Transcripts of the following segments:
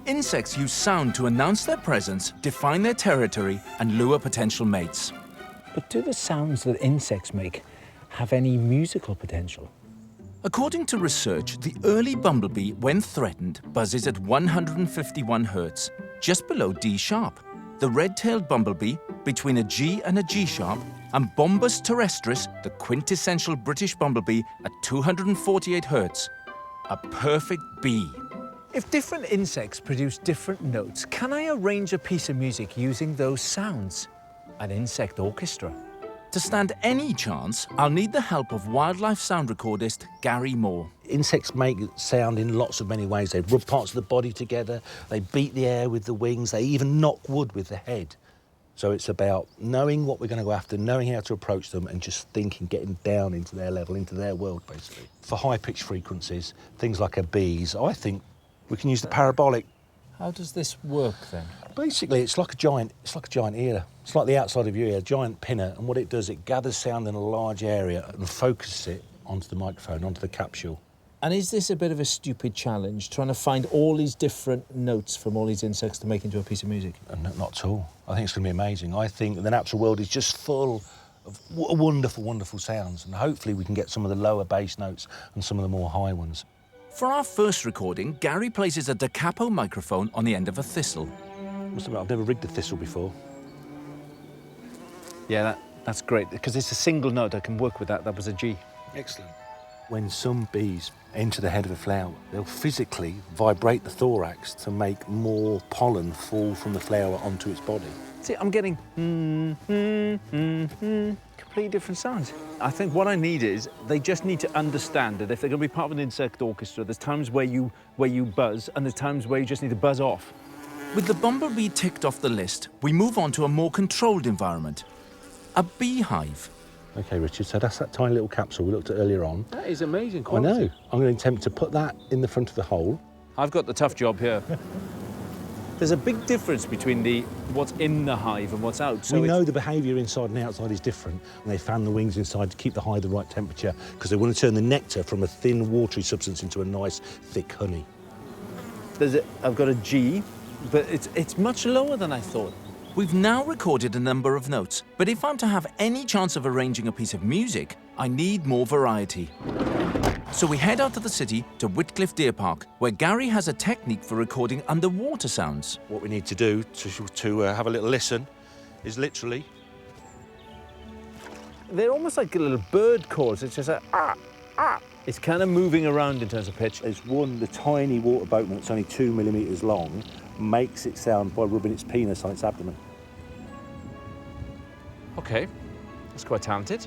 Insects use sound to announce their presence, define their territory, and lure potential mates. But do the sounds that insects make have any musical potential? According to research, the early bumblebee, when threatened, buzzes at 151 Hz, just below D sharp. The red-tailed bumblebee, between a G and a G sharp, and Bombus terrestris, the quintessential British bumblebee, at 248 Hz. A perfect B. If different insects produce different notes, can I arrange a piece of music using those sounds? An insect orchestra? To stand any chance, I'll need the help of wildlife sound recordist Gary Moore. Insects make sound in lots of many ways. They rub parts of the body together, they beat the air with the wings, they even knock wood with the head. So it's about knowing what we're going to go after, knowing how to approach them, and just thinking, getting down into their level, into their world, basically. For high-pitched frequencies, things like a bees, I think we can use the parabolic. How does this work then? Basically, it's like a giant ear. It's like the outside of your ear, a giant pinner, and what it does, it gathers sound in a large area and focuses it onto the microphone, onto the capsule. And is this a bit of a stupid challenge, trying to find all these different notes from all these insects to make into a piece of music? Not at all. I think it's going to be amazing. I think the natural world is just full of wonderful, wonderful sounds, and hopefully we can get some of the lower bass notes and some of the more high ones. For our first recording, Gary places a da capo microphone on the end of a thistle. Must admit, I've never rigged a thistle before. Yeah, that's great, because it's a single note. I can work with that. That was a G. Excellent. When some bees enter the head of a flower, they'll physically vibrate the thorax to make more pollen fall from the flower onto its body. See, I'm getting completely different sounds. I think what I need is they just need to understand that if they're going to be part of an insect orchestra, there's times where you buzz and there's times where you just need to buzz off. With the bumblebee ticked off the list, we move on to a more controlled environment. A beehive. OK, Richard, so that's that tiny little capsule we looked at earlier on. That is amazing quality. I know. I'm going to attempt to put that in the front of the hole. I've got the tough job here. There's a big difference between what's in the hive and what's out. So we know the behaviour inside and outside is different, and they fan the wings inside to keep the hive the right temperature, because they want to turn the nectar from a thin, watery substance into a nice, thick honey. I've got a G, but it's much lower than I thought. We've now recorded a number of notes, but if I'm to have any chance of arranging a piece of music, I need more variety. So we head out to the city to Whitcliffe Deer Park, where Gary has a technique for recording underwater sounds. What we need to do to have a little listen is literally... They're almost like little bird calls. It's just It's kind of moving around in terms of pitch. There's the tiny water boatman that's only 2 millimetres long, makes it sound by rubbing its penis on its abdomen. OK, that's quite talented.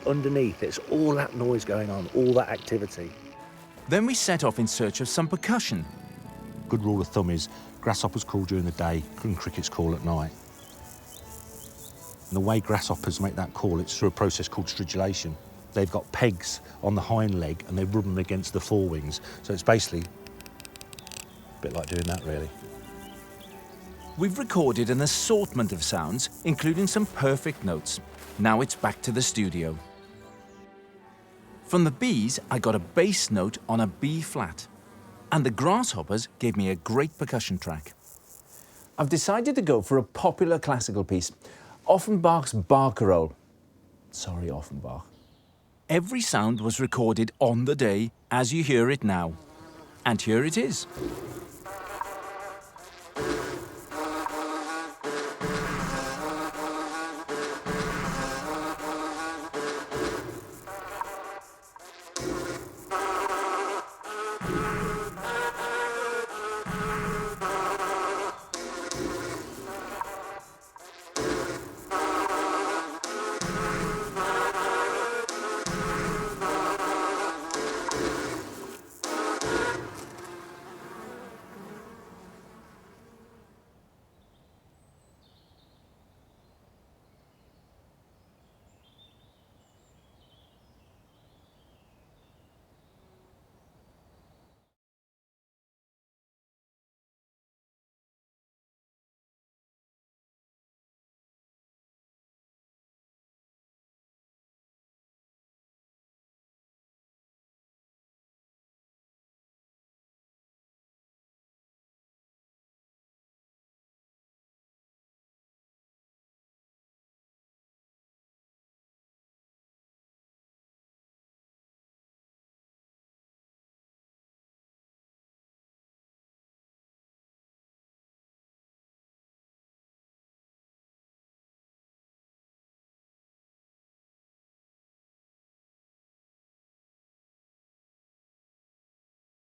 Underneath, it's all that noise going on, all that activity. Then we set off in search of some percussion. Good rule of thumb is grasshoppers call during the day and crickets call at night. And the way grasshoppers make that call, it's through a process called stridulation. They've got pegs on the hind leg and they rub them against the forewings. So it's basically a bit like doing that, really. We've recorded an assortment of sounds, including some perfect notes. Now it's back to the studio. From the bees, I got a bass note on a B flat. And the grasshoppers gave me a great percussion track. I've decided to go for a popular classical piece, Offenbach's Barcarolle. Sorry, Offenbach. Every sound was recorded on the day, as you hear it now. And here it is.